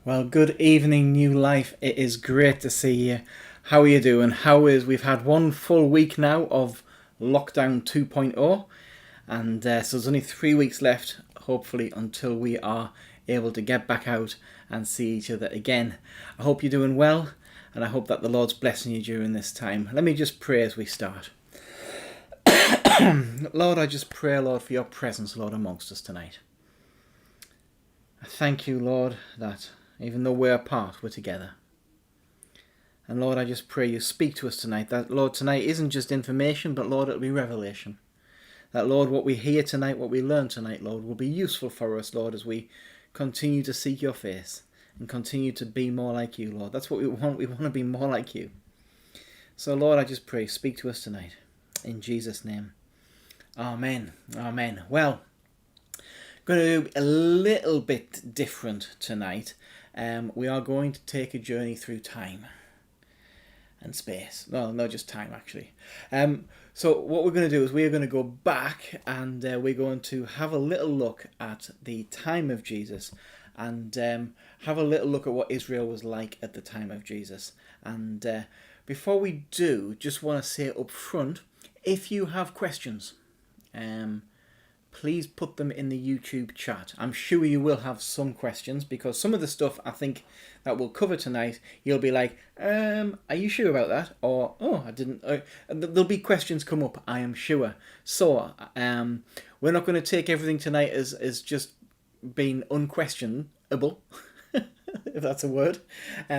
Well, good evening, New Life. It is great to see you. How are you doing? We've had one full week now of lockdown 2.0, and so there's only 3 weeks left, hopefully, until we are able to get back out and see each other again. I hope you're doing well, and I hope that the Lord's blessing you during this time. Let me just pray as we start. Lord, I just pray, Lord, for your presence, Lord, amongst us tonight. I thank you, Lord, that even though we're apart, we're together. And Lord, I just pray you speak to us tonight. That, Lord, tonight isn't just information, but Lord, it'll be revelation. That, Lord, what we hear tonight, what we learn tonight, Lord, will be useful for us, Lord, as we continue to seek your face and continue to be more like you, Lord. That's what we want. We want to be more like you. So, Lord, I just pray, speak to us tonight. In Jesus' name. Amen. Amen. Well, going to do a little bit different tonight. We are going to take a journey through time and space. No, just time actually. So what we're going to do is we're going to go back and we're going to have a little look at the time of Jesus and have a little look at what Israel was like at the time of Jesus. And before we do, just want to say up front, if you have questions, please put them in the YouTube chat. I'm sure you will have some questions because some of the stuff I think that we'll cover tonight, you'll be like, are you sure about that? Or, oh, I didn't. There'll be questions come up, I am sure. So, we're not going to take everything tonight as just being unquestionable, if that's a word.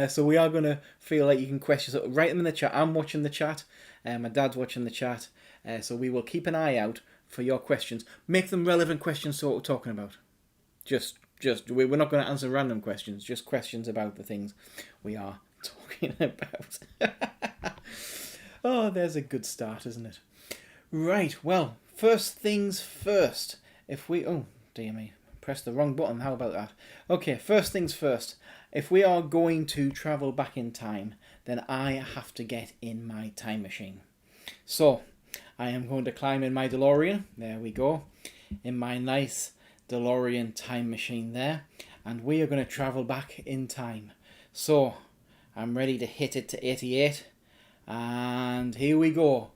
So we are going to feel like you can question. So write them in the chat. I'm watching the chat. My dad's watching the chat. So we will keep an eye out for your questions. Make them relevant questions to what we're talking about. We're not going to answer random questions, just questions about the things we are talking about. Oh, there's a good start, isn't it? Right, well, first things first. Oh, dear me, pressed the wrong button. How about that? Okay, first things first. If we are going to travel back in time, then I have to get in my time machine. So, I am going to climb in my DeLorean. There we go. In my nice DeLorean time machine there. And we are going to travel back in time. So, I'm ready to hit it to 88. And here we go.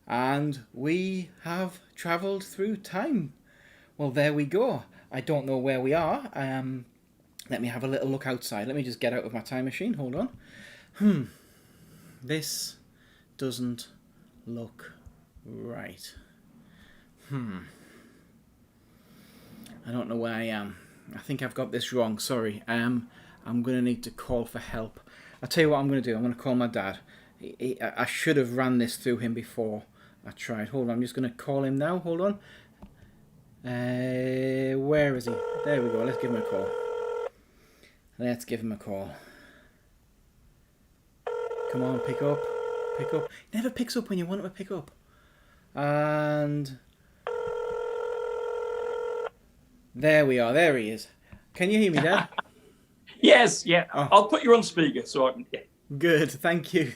And we have travelled through time. Well, there we go. I don't know where we are. Let me have a little look outside. Let me just get out of my time machine. Hold on. This doesn't look right. I don't know where I am. I think I've got this wrong. Sorry. I'm going to need to call for help. I'll tell you what I'm going to do. I'm going to call my dad. I should have ran this through him before I tried. Hold on. I'm just going to call him now. Hold on. Where is he? There we go. Let's give him a call. Come on, pick up. Never picks up when you want him to pick up. And there we are. There he is. Can you hear me, Dad? Yes. Yeah. Oh. I'll put you on speaker so I can. Yeah. Good. Thank you.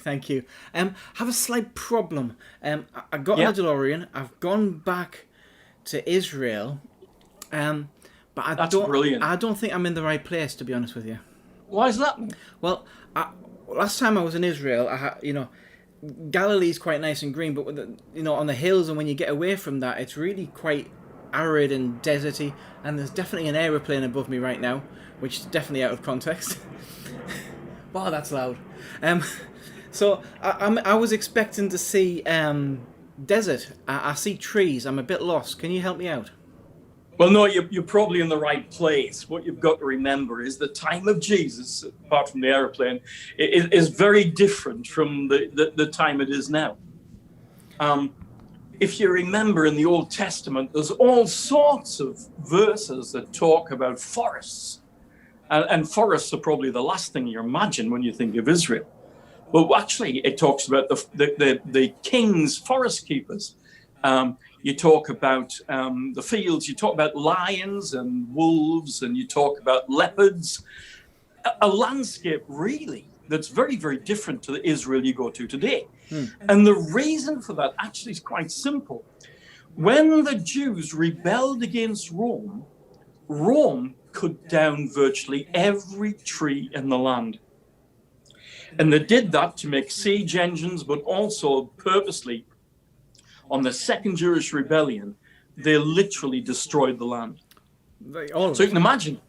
Have a slight problem. I got my DeLorean. I've gone back to Israel, but Brilliant. I don't think I'm in the right place, to be honest with you. Why is that? Well, last time I was in Israel, Galilee's quite nice and green, but on the hills, and when you get away from that, it's really quite arid and deserty. And there's definitely an aeroplane above me right now, which is definitely out of context. Wow, that's loud. So I was expecting to see desert. I see trees. I'm a bit lost. Can you help me out? Well, no, you're probably in the right place. What you've got to remember is the time of Jesus, apart from the aeroplane, is very different from the time it is now. If you remember in the Old Testament, there's all sorts of verses that talk about forests. And forests are probably the last thing you imagine when you think of Israel. Well, actually, it talks about the king's forest keepers. You talk about the fields, you talk about lions and wolves, and you talk about leopards. A landscape really that's very, very different to the Israel you go to today. And the reason for that actually is quite simple. When the Jews rebelled against Rome, Rome cut down virtually every tree in the land. And they did that to make siege engines, but also purposely, on the second Jewish rebellion, they literally destroyed the land. So you can imagine,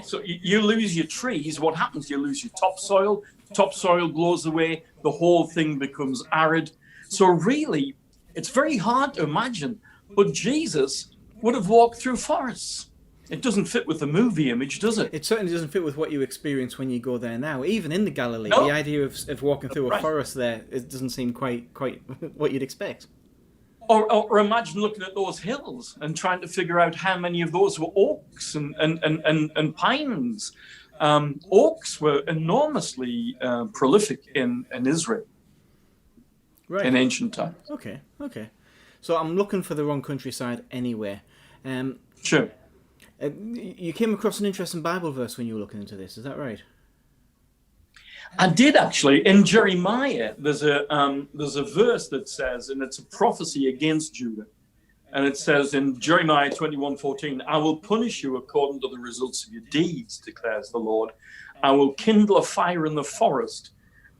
so you lose your trees, what happens? You lose your topsoil, topsoil blows away, the whole thing becomes arid. So really, it's very hard to imagine, but Jesus would have walked through forests. It doesn't fit with the movie image, does it? It certainly doesn't fit with what you experience when you go there now. Even in the Galilee, No. the idea of walking through a forest there, it doesn't seem quite what you'd expect. Or imagine looking at those hills and trying to figure out how many of those were oaks and pines. Oaks were enormously prolific in Israel in ancient times. Okay. So I'm looking for the wrong countryside anyway. Sure. You came across an interesting Bible verse when you were looking into this, is that right? I did actually. In Jeremiah, there's a verse that says, and it's a prophecy against Judah, and it says in Jeremiah 21:14, "I will punish you according to the results of your deeds, declares the Lord. I will kindle a fire in the forest,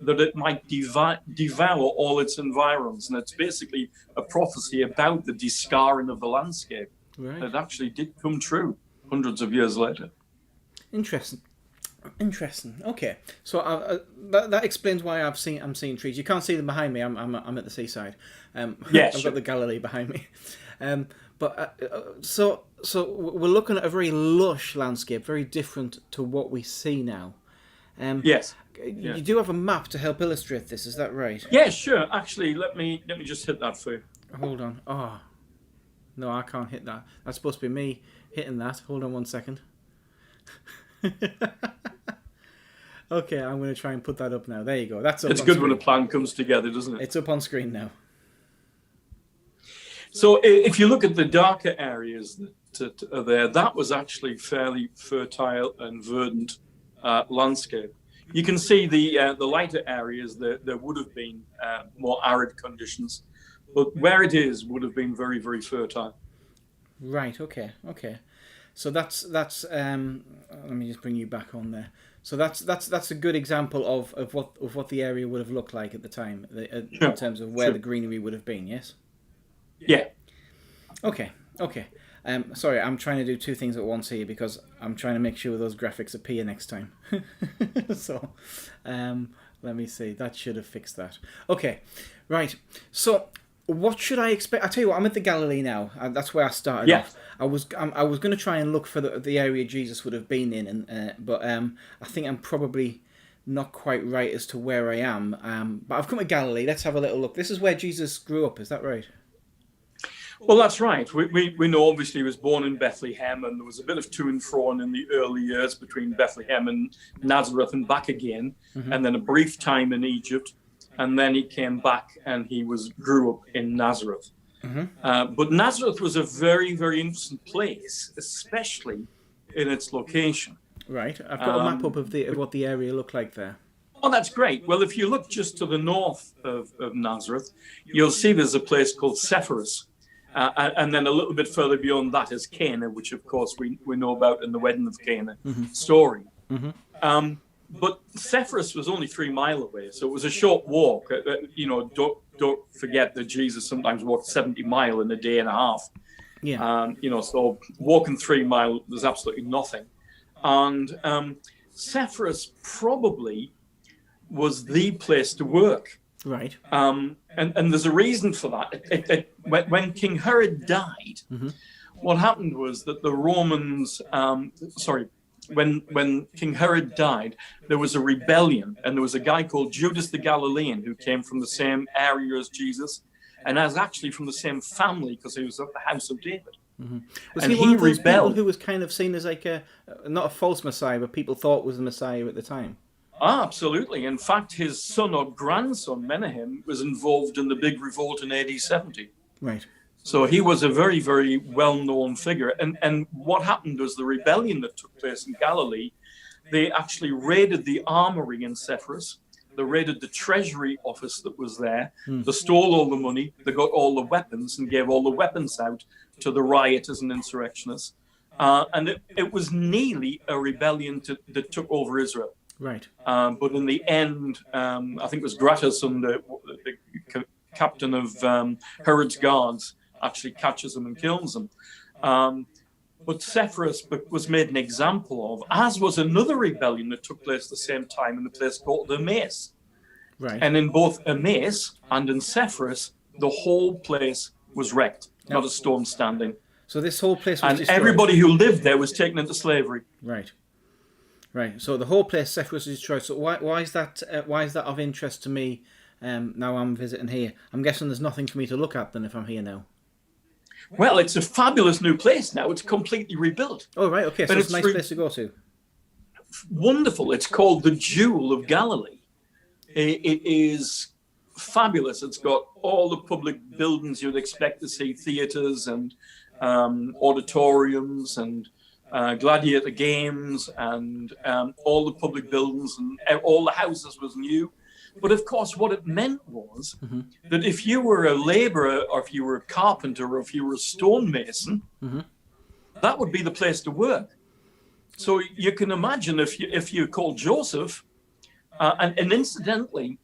that it might devour all its environs." And it's basically a prophecy about the discarring of the landscape. Right. That actually did come true hundreds of years later. Interesting. Okay, so that explains why I'm seeing trees. You can't see them behind me. I'm at the seaside. I've got the Galilee behind me. So we're looking at a very lush landscape, very different to what we see now. Yes. You do have a map to help illustrate this. Is that right? Yeah, sure. Actually, let me just hit that for you. Hold on. Oh, no, I can't hit that. That's supposed to be me hitting that. Hold on 1 second. Okay, I'm going to try and put that up now. There you go. That's up. It's good when a plan comes together, doesn't it? It's up on screen now. So if you look at the darker areas that are there, that was actually fairly fertile and verdant landscape. You can see the lighter areas, there would have been more arid conditions, but where it is would have been very, very fertile. Right. Okay. So that's let me just bring you back on there. So that's a good example of what the area would have looked like at the time, in terms of where the greenery would have been. Yes. Yeah. Okay. Sorry, I'm trying to do two things at once here because I'm trying to make sure those graphics appear next time. So, let me see. That should have fixed that. Okay, right. So, what should I expect? I tell you what, I'm at the Galilee now. That's where I started off. I was going to try and look for the area Jesus would have been in, but I think I'm probably not quite right as to where I am. But I've come to Galilee. Let's have a little look. This is where Jesus grew up. Is that right? Well, that's right. We know obviously he was born in Bethlehem, and there was a bit of to and fro in the early years between Bethlehem and Nazareth and back again, and then a brief time in Egypt, and then he came back and he grew up in Nazareth. But Nazareth was a very, very interesting place, especially in its location. Right. I've got a map up of what the area looked like there. Oh, that's great. Well, if you look just to the north of Nazareth, you'll see there's a place called Sepphoris. And then a little bit further beyond that is Cana, which of course we know about in the wedding of Cana story. But Sepphoris was only 3 miles away, so it was a short walk. Don't forget that Jesus sometimes walked 70 miles in a day and a half. Yeah. So walking 3 miles, there's absolutely nothing. And Sepphoris probably was the place to work. Right. And there's a reason for that. When King Herod died, what happened was that the Romans, when King Herod died, there was a rebellion, and there was a guy called Judas the Galilean who came from the same area as Jesus, and was actually from the same family because he was of the house of David. Was he one of those people who was kind of seen as like not a false Messiah, but people thought was the Messiah at the time? Absolutely. In fact, his son or grandson, Menahem, was involved in the big revolt in AD 70. Right. So he was a very, very well-known figure. And what happened was the rebellion that took place in Galilee They actually raided the armory in Sepphoris. They raided the treasury office that was there. They stole all the money. They got all the weapons and gave all the weapons out to the rioters and insurrectionists. And it was nearly a rebellion that took over Israel. Right. But in the end, I think it was Gratason, the captain of Herod's guards, actually catches them and kills them. But Sepphoris was made an example of, as was another rebellion that took place at the same time in the place called Emmaus. Right. And in both Emmaus and in Sepphoris, the whole place was wrecked, not a stone standing. So this whole place was destroyed. Everybody who lived there was taken into slavery. Right. Right. So the whole place, Sepphoris, is destroyed. So why is that? Why is that of interest to me? Now I'm visiting here. I'm guessing there's nothing for me to look at then if I'm here now. Well, it's a fabulous new place now. It's completely rebuilt. Oh, right. Okay. So it's a nice place to go to. Wonderful. It's called the Jewel of Galilee. It is fabulous. It's got all the public buildings you'd expect to see, theatres and auditoriums and gladiator games and all the public buildings, and all the houses was new. But of course, what it meant was that if you were a labourer, or if you were a carpenter, or if you were a stonemason, that would be the place to work. So you can imagine if you called Joseph, and incidentally,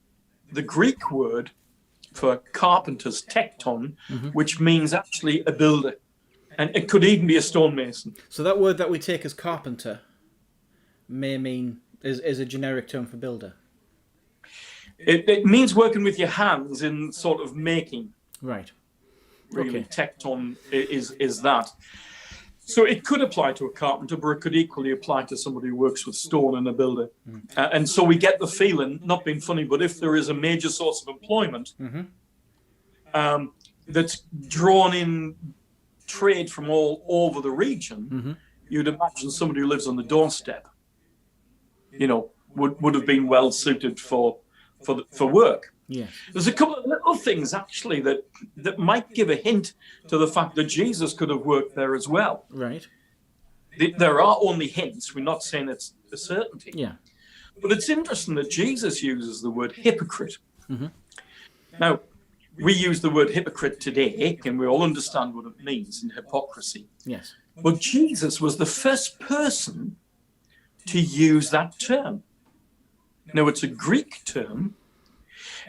the Greek word for carpenter's tekton, which means actually a builder, and it could even be a stonemason. So that word that we take as carpenter may mean is a generic term for builder. It means working with your hands in sort of making. Right. Really, Okay. tekton is that. So it could apply to a carpenter, but it could equally apply to somebody who works with stone and a builder. And so we get the feeling, not being funny, but if there is a major source of employment that's drawn in trade from all over the region, you'd imagine somebody who lives on the doorstep, would have been well suited for work. Yes. There's a couple of little things actually that might give a hint to the fact that Jesus could have worked there as well. Right. There are only hints. We're not saying it's a certainty. Yeah. But it's interesting that Jesus uses the word hypocrite. Now, we use the word hypocrite today, and we all understand what it means in hypocrisy. Yes. But Jesus was the first person to use that term. Now, it's a Greek term,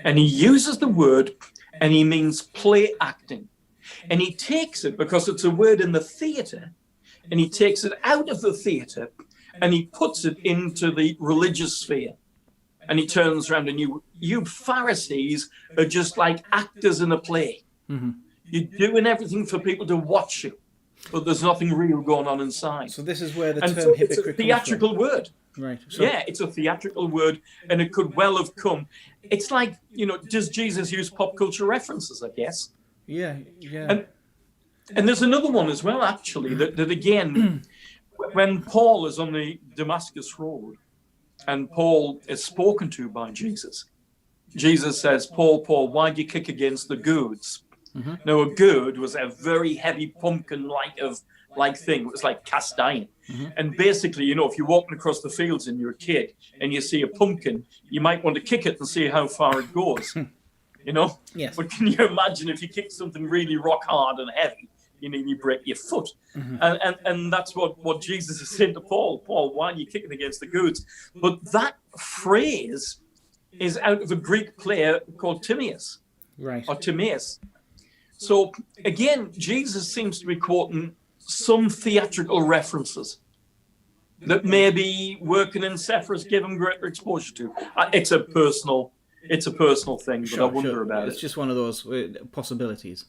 and he uses the word, and he means play acting. And he takes it, because it's a word in the theatre, and he takes it out of the theatre, and he puts it into the religious sphere. And he turns around, and you Pharisees are just like actors in a play. You're doing everything for people to watch you, but there's nothing real going on inside. So this is where the And term so it's a hypocrite theatrical word. Right. So, Yeah, it's a theatrical word, and it could well have come. It's like, does Jesus use pop culture references, I guess? Yeah. Yeah. And there's another one as well, actually, that again, when Paul is on the Damascus Road, and Paul is spoken to by Jesus, Jesus says, Paul, why do you kick against the gourds? Now, a gourd was a very heavy pumpkin-like thing. It was like cast iron. And basically, if you're walking across the fields and you're a kid and you see a pumpkin, you might want to kick it and see how far it goes. Yes. But can you imagine if you kick something really rock hard and heavy, you break your foot? And that's what Jesus is saying to Paul. Paul, why are you kicking against the gourds? But that phrase is out of a Greek play called Timaeus. Right. Or Timaeus. So again, Jesus seems to be quoting some theatrical references that maybe working in Sepphoris gave him greater exposure to. It's a personal thing, but I wonder about it. It's just one of those possibilities.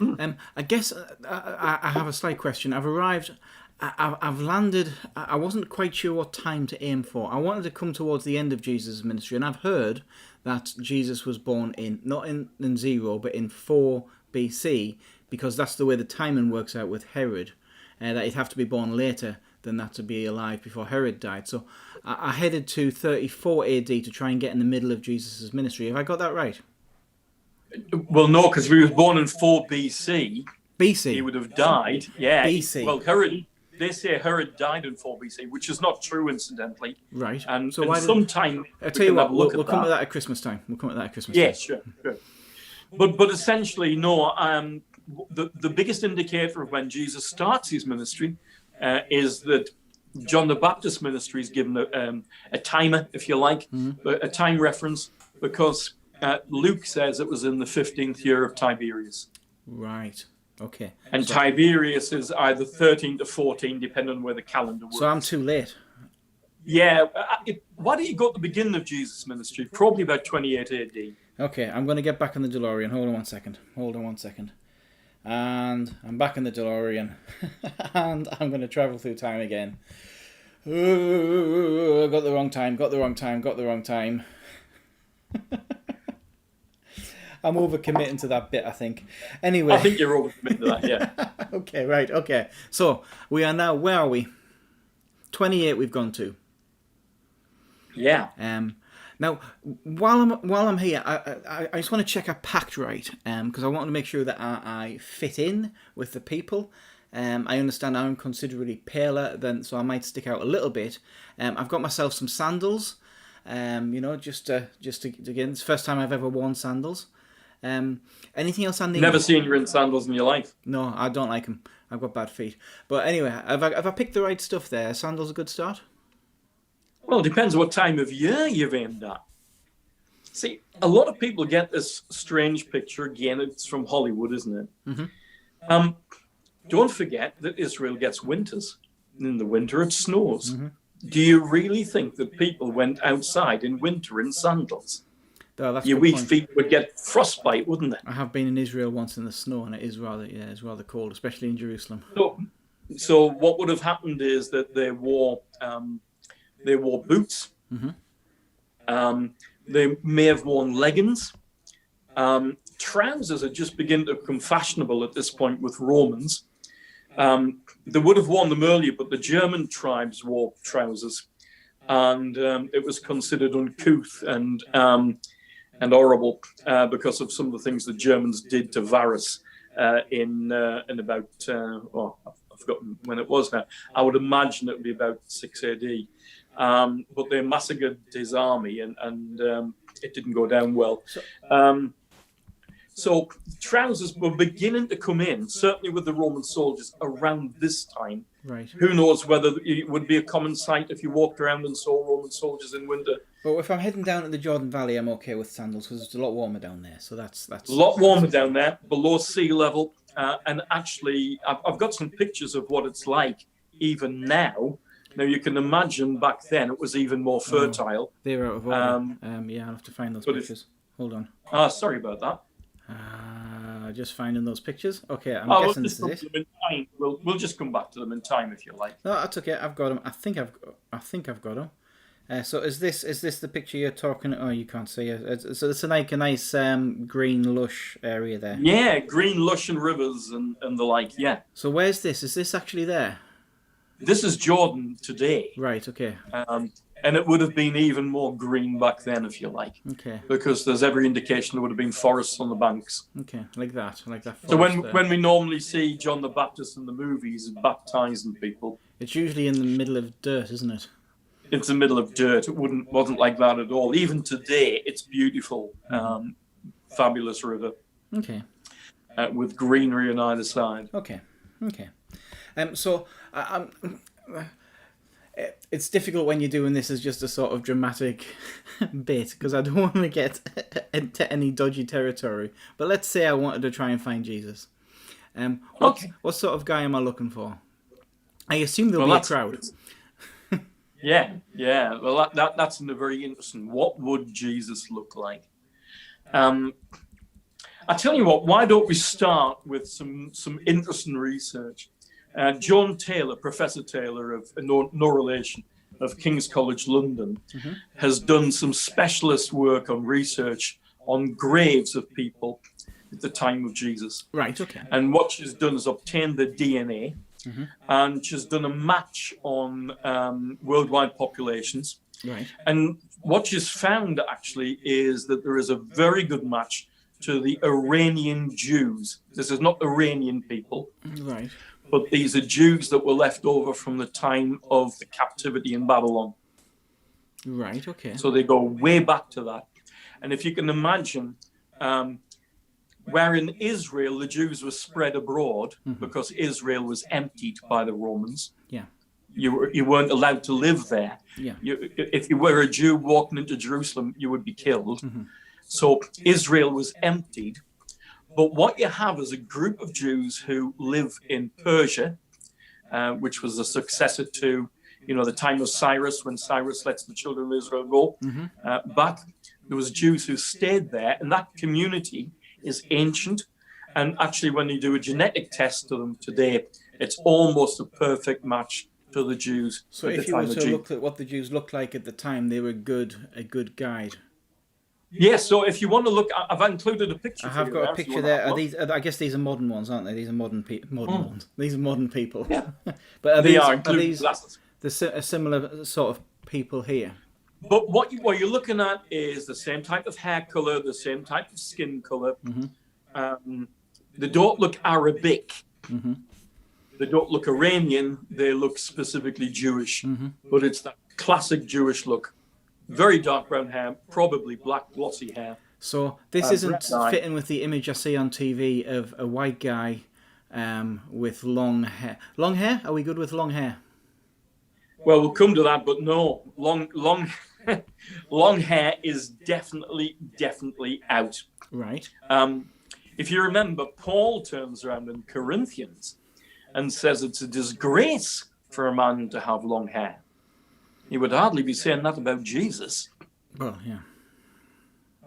I guess I have a slight question. I've landed. I wasn't quite sure what time to aim for. I wanted to come towards the end of Jesus' ministry, and I've heard that Jesus was born not in 0, but in 4 BC, because that's the way the timing works out with Herod, that he'd have to be born later than that to be alive before Herod died. So I headed to 34 AD to try and get in the middle of Jesus' ministry. Have I got that right? Well, no, because he was born in 4 BC. BC. He would have died. Yeah. BC. Well, Herod they say Herod died in 4 BC, which is not true, incidentally. Right. And, So why sometime I tell you we what, can have a look we'll at come to that. that at Christmas time. We'll come to that at Christmas Yeah, time. sure. But essentially, no. The biggest indicator of when Jesus starts his ministry is that John the Baptist's ministry is given a timer, if you like, a time reference, because Luke says it was in the 15th year of Tiberius. Right. Okay. And Tiberius is either 13 to 14, depending on where the calendar works. So I'm too late. Yeah. Why do you go at the beginning of Jesus' ministry? Probably about 28 AD. Okay, I'm going to get back in the DeLorean. Hold on one second. And I'm back in the DeLorean. And I'm going to travel through time again. Ooh, got the wrong time. I'm overcommitting to that bit, I think. Anyway. I think you're overcommitting to that, yeah. Okay, right, okay. So, we are now, where are we? 28 we've gone to. Yeah. Now, while I'm here, I just want to check I packed right, because I want to make sure that I fit in with the people. I understand I'm considerably paler so I might stick out a little bit. I've got myself some sandals, just to again, it's the first time I've ever worn sandals. Anything else I need? Never seen you in sandals in your life. No, I don't like them. I've got bad feet. But anyway, have I picked the right stuff there? Sandals a good start? Well, it depends what time of year you've aimed at. See, a lot of people get this strange picture. Again, it's from Hollywood, isn't it? Mm-hmm. Don't forget that Israel gets winters. In the winter, it snows. Mm-hmm. Do you really think that people went outside in winter in sandals? Oh, your weak feet would get frostbite, wouldn't they? I have been in Israel once in the snow, and it's rather cold, especially in Jerusalem. So what would have happened is that they wore boots. Mm-hmm. They may have worn leggings. Trousers are just beginning to become fashionable at this point with Romans. They would have worn them earlier, but the German tribes wore trousers, and it was considered uncouth and horrible because of some of the things the Germans did to Varus in about I've forgotten when it was now. I would imagine it would be about 6 AD. But they massacred his army, and it didn't go down well. So trousers were beginning to come in, certainly with the Roman soldiers around this time. Right. Who knows whether it would be a common sight if you walked around and saw Roman soldiers in winter. Well, if I'm heading down to the Jordan Valley, I'm okay with sandals because it's a lot warmer down there. So that's a lot warmer down there, below sea level. And actually, I've got some pictures of what it's like even now. Now, you can imagine back then it was even more fertile. They're out of order. Yeah, I'll have to find those pictures. Hold on. Sorry about that. Just finding those pictures. Okay, I'm guessing this is it. We'll just come back to them in time if you like. No, that's okay. I've got them. I think I've got them. So is this the picture you're talking? Oh, you can't see it. So it's like a nice green lush area there. Yeah, green lush and rivers and the like. Yeah. So where's this? Is this actually there? This is Jordan today. Right. Okay. And it would have been even more green back then, if you like. Okay. Because there's every indication there would have been forests on the banks. Okay, like that. So when we normally see John the Baptist in the movies baptizing people, it's usually in the middle of dirt, isn't it? It's the middle of dirt. It wasn't like that at all. Even today, it's beautiful, fabulous river. Okay. With greenery on either side. Okay. So it's difficult when you're doing this as just a sort of dramatic bit because I don't want to get into any dodgy territory. But let's say I wanted to try and find Jesus. What sort of guy am I looking for? I assume there'll be a crowd. Yeah. Well, that's very interesting. What would Jesus look like? I tell you what. Why don't we start with some interesting research? John Taylor, Professor Taylor of no relation of King's College London, has done some specialist work on research on graves of people at the time of Jesus. Right. Okay. And what she's done is obtained the DNA. And she's done a match on worldwide populations. Right. And what she's found actually is that there is a very good match to the Iranian Jews. This is not Iranian people. Right. but these are Jews that were left over from the time of the captivity in Babylon. Right, okay. So they go way back to that. And if you can imagine, where in Israel the Jews were spread abroad because Israel was emptied by the Romans. Yeah. You weren't allowed to live there. Yeah. If you were a Jew walking into Jerusalem, you would be killed. So Israel was emptied. But what you have is a group of Jews who live in Persia, which was the successor to, the time of Cyrus, when Cyrus lets the children of Israel go back. There was Jews who stayed there, and that community is ancient. And actually, when you do a genetic test to them today, it's almost a perfect match to the Jews. So if you were to look at what the Jews looked like at the time, they were a good guide. Yes, so if you want to look, I've included a picture. I have got a picture there. Are these? I guess these are modern ones, aren't they? These are modern ones. These are modern people. Yeah, but are these glasses. a similar sort of people here? But what you're looking at is the same type of hair color, the same type of skin color. They don't look Arabic. They don't look Iranian. They look specifically Jewish. But it's that classic Jewish look. Very dark brown hair, probably black glossy hair. So this isn't fitting with the image I see on TV of a white guy with long hair. Long hair? Are we good with long hair? Well, we'll come to that, but no, long hair is definitely out. Right. If you remember, Paul turns around in Corinthians and says it's a disgrace for a man to have long hair. He would hardly be saying that about Jesus. Well, yeah.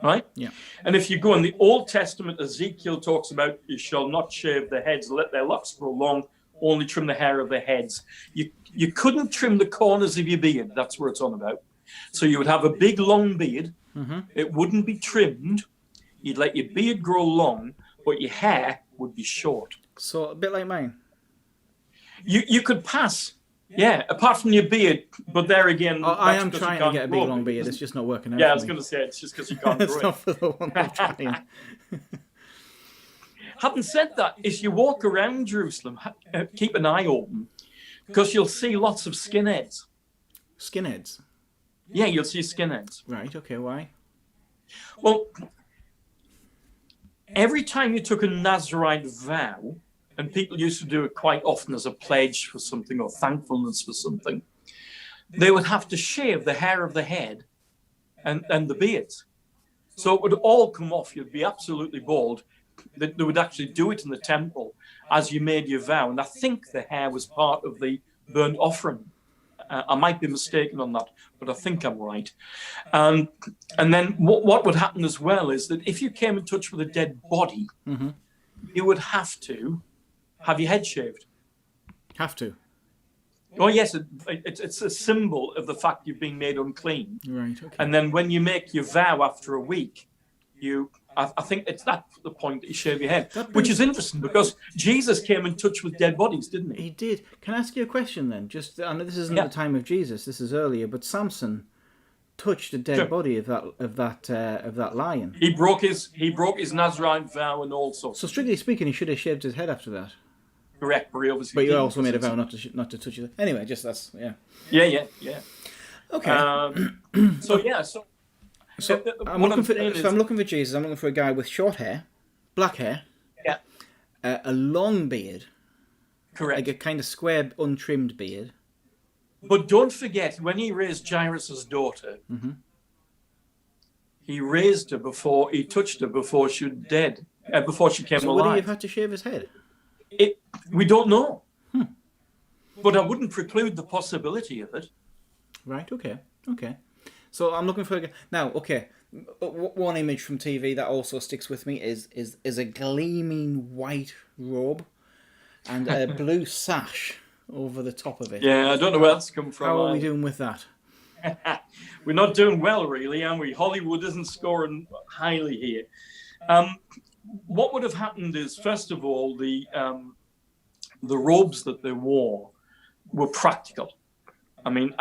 Right? Yeah. And if you go in the Old Testament, Ezekiel talks about you shall not shave their heads, let their locks grow long, only trim the hair of their heads. You couldn't trim the corners of your beard. That's what it's on about. So you would have a big long beard. It wouldn't be trimmed. You'd let your beard grow long, but your hair would be short. So a bit like mine. You could pass. Yeah, apart from your beard, but there again... I am trying to get a big long beard, it's just not working out. Yeah, I was going to say, it's just because you can't grow it. It's not for the one I'm trying. Having said that, if you walk around Jerusalem, keep an eye open, because you'll see lots of skinheads. Skinheads? Yeah, you'll see skinheads. Right, okay, why? Well, every time you took a Nazarite vow, and people used to do it quite often as a pledge for something or thankfulness for something, they would have to shave the hair of the head and the beards. So it would all come off. You'd be absolutely bald. They would actually do it in the temple as you made your vow. And I think the hair was part of the burnt offering. I might be mistaken on that, but I think I'm right. And then what would happen as well is that if you came in touch with a dead body, you would have to have your head shaved. Have to? Oh, yes. It's a symbol of the fact you've been made unclean. Right, okay. And then when you make your vow after a week, I think it's that the point that you shave your head, which is interesting because Jesus came in touch with dead bodies, didn't he? He did. Can I ask you a question then? I know this isn't the time of Jesus. This is earlier, but Samson touched a dead body of that lion. He broke his Nazarite vow and all sorts. So strictly speaking, he should have shaved his head after that. Correct, but he obviously. But you also made a vow not to touch it. Anyway, just that's Yeah. Okay. So I'm looking for Jesus. I'm looking for a guy with short hair, black hair, a long beard, correct, like a kind of square, untrimmed beard. But don't forget, when he raised Jairus' daughter, he raised her before he touched her before she was dead, before she came alive. So would he have had to shave his head? We don't know, but I wouldn't preclude the possibility of it. Right. Okay. So I'm looking for now. Okay, one image from TV that also sticks with me is a gleaming white robe and a blue sash over the top of it. Yeah, I don't know where that's come from. How are we doing with that? We're not doing well, really, are we? Hollywood isn't scoring highly here. What would have happened is, first of all, the robes that they wore were practical. I mean,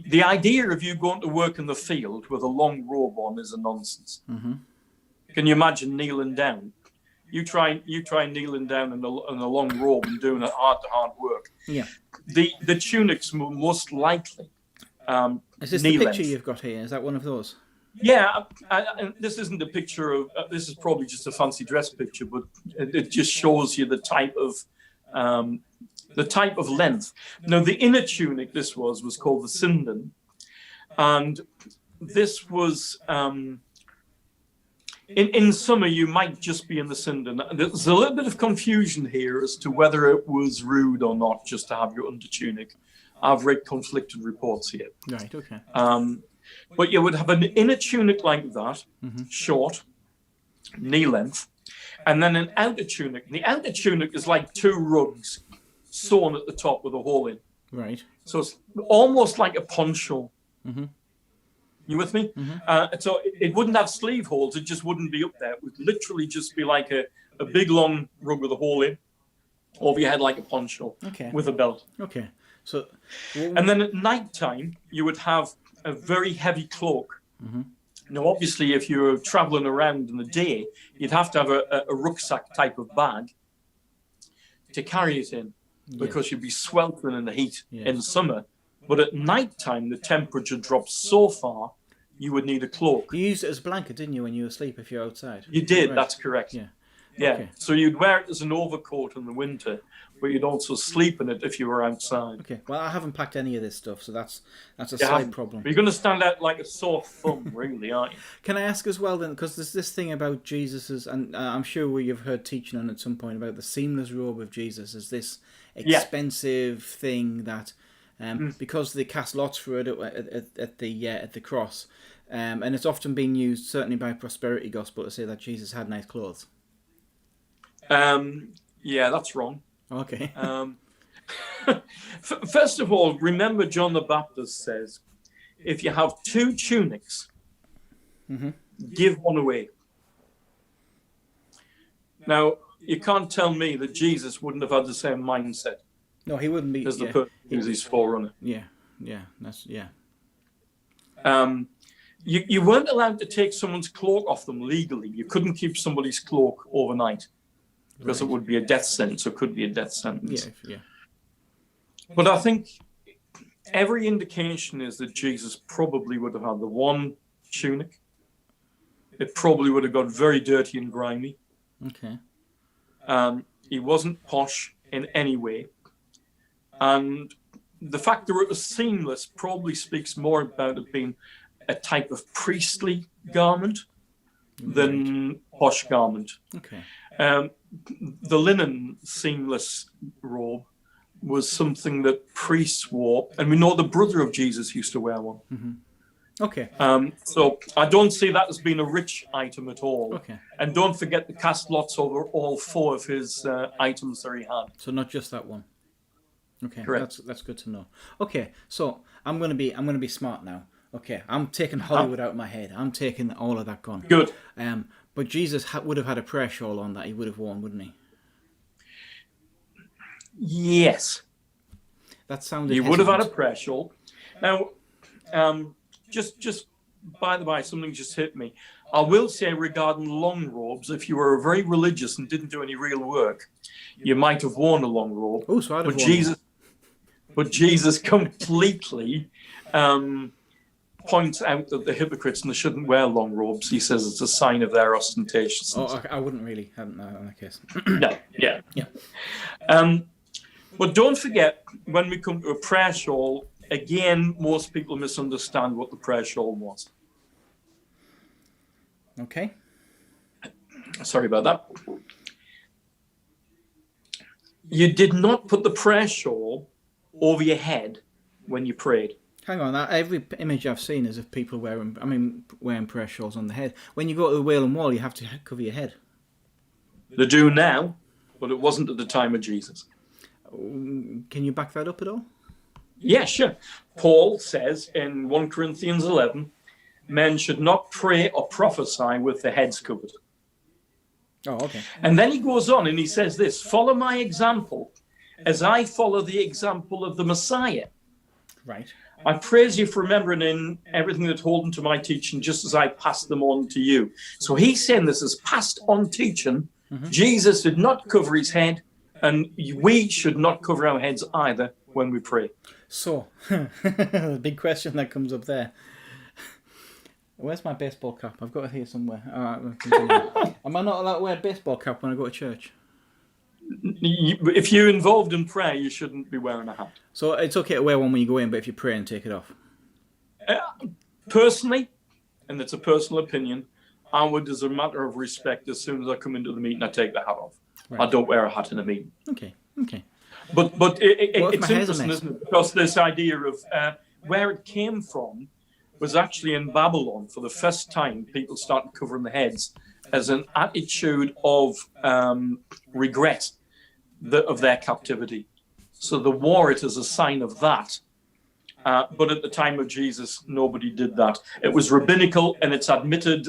the idea of you going to work in the field with a long robe on is a nonsense. Can you imagine kneeling down? You try kneeling down in a long robe and doing hard work. Yeah. The tunics were most likely Is this knee the picture length. you've got here? Is that one of those? Yeah, and this isn't a picture of. This is probably just a fancy dress picture, but it just shows you the type of length. Now, the inner tunic was called the sinden, and this was in summer you might just be in the sinden. There's a little bit of confusion here as to whether it was rude or not just to have your under tunic. I've read conflicting reports here. Right. Okay. But you would have an inner tunic like that, short, knee length, and then an outer tunic. The outer tunic is like two rugs sewn at the top with a hole in. Right. So it's almost like a poncho. You with me? So it wouldn't have sleeve holes. It just wouldn't be up there. It would literally just be like a big long rug with a hole in over your head like a poncho with a belt. Okay. So, and then at night time, you would have a very heavy cloak. Now, obviously, if you're traveling around in the day, you'd have to have a rucksack type of bag to carry it in because you'd be sweltering in the heat in summer. But at night time, the temperature drops so far, you would need a cloak. You used it as a blanket, didn't you, when you were asleep if you're outside? You did, Right. That's correct. Yeah. Okay. So you'd wear it as an overcoat in the winter, but you'd also sleep in it if you were outside. Okay. Well, I haven't packed any of this stuff, so that's a slight problem. But you're going to stand out like a sore thumb, really, aren't you? Can I ask as well then, because there's this thing about Jesus's, and I'm sure you've heard teaching on at some point about the seamless robe of Jesus as this expensive thing that, because they cast lots for it at the cross, and it's often been used certainly by prosperity gospel to say that Jesus had nice clothes. Yeah, that's wrong. Okay. First of all, remember John the Baptist says, if you have two tunics, give one away. Now, you can't tell me that Jesus wouldn't have had the same mindset. No, he wouldn't be. As the person who's his forerunner. Yeah. You weren't allowed to take someone's cloak off them legally. You couldn't keep somebody's cloak overnight because it would be a death sentence, or could be a death sentence. Yeah. But I think every indication is that Jesus probably would have had the one tunic. It probably would have got very dirty and grimy. Okay. He wasn't posh in any way. And the fact that it was seamless probably speaks more about it being a type of priestly garment than posh garment. Okay. The linen seamless robe was something that priests wore, and we know the brother of Jesus used to wear one. Okay. So I don't see that as being a rich item at all. Okay. And don't forget to cast lots over all four of his items that he had. So not just that one. Okay. Correct. That's good to know. Okay. So I'm gonna be smart now. Okay. I'm taking Hollywood out of my head. I'm taking all of that gone. Good. But Jesus would have had a prayer shawl on that he would have worn, wouldn't he? Yes. That sounded. He would have had a prayer shawl. Now, just by the by, something just hit me. I will say regarding long robes, if you were very religious and didn't do any real work, you might have worn a long robe. Oh, so I'd have worn But Jesus completely points out that the hypocrites and they shouldn't wear long robes. He says it's a sign of their ostentation. Oh, I wouldn't really have in that case. No, yeah. But don't forget, when we come to a prayer shawl, again, most people misunderstand what the prayer shawl was. Okay. Sorry about that. You did not put the prayer shawl over your head when you prayed. Hang on, every image I've seen is of people wearing prayer shawls on the head. When you go to the Wailing Wall, you have to cover your head. They do now, but it wasn't at the time of Jesus. Can you back that up at all? Yeah, sure. Paul says in 1 Corinthians 11, men should not pray or prophesy with their heads covered. Oh, okay. And then he goes on and he says this, follow my example as I follow the example of the Messiah. Right. I praise you for remembering in everything that holden to my teaching, just as I passed them on to you. So he's saying this is passed on teaching Jesus did not cover his head, and we should not cover our heads either when we pray. So, the big question that comes up there. Where's my baseball cap? I've got it here somewhere. All right, we'll continue. Am I not allowed to wear a baseball cap when I go to church? If you're involved in prayer, you shouldn't be wearing a hat. So it's okay to wear one when you go in, but if you pray and take it off. Personally, and it's a personal opinion, I would, as a matter of respect, as soon as I come into the meeting, I take the hat off. Right. I don't wear a hat in a meeting. Okay. But it's interesting, isn't it? Because this idea of where it came from was actually in Babylon. For the first time, people started covering their heads as an attitude of regret of their captivity. So they wore it as a sign of that. But at the time of Jesus, nobody did that. It was rabbinical, and it's admitted.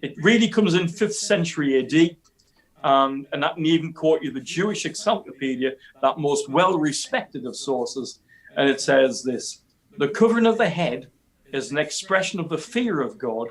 It really comes in 5th century AD. And that can even quote you the Jewish encyclopedia, that most well-respected of sources. And it says this: the covering of the head is an expression of the fear of God,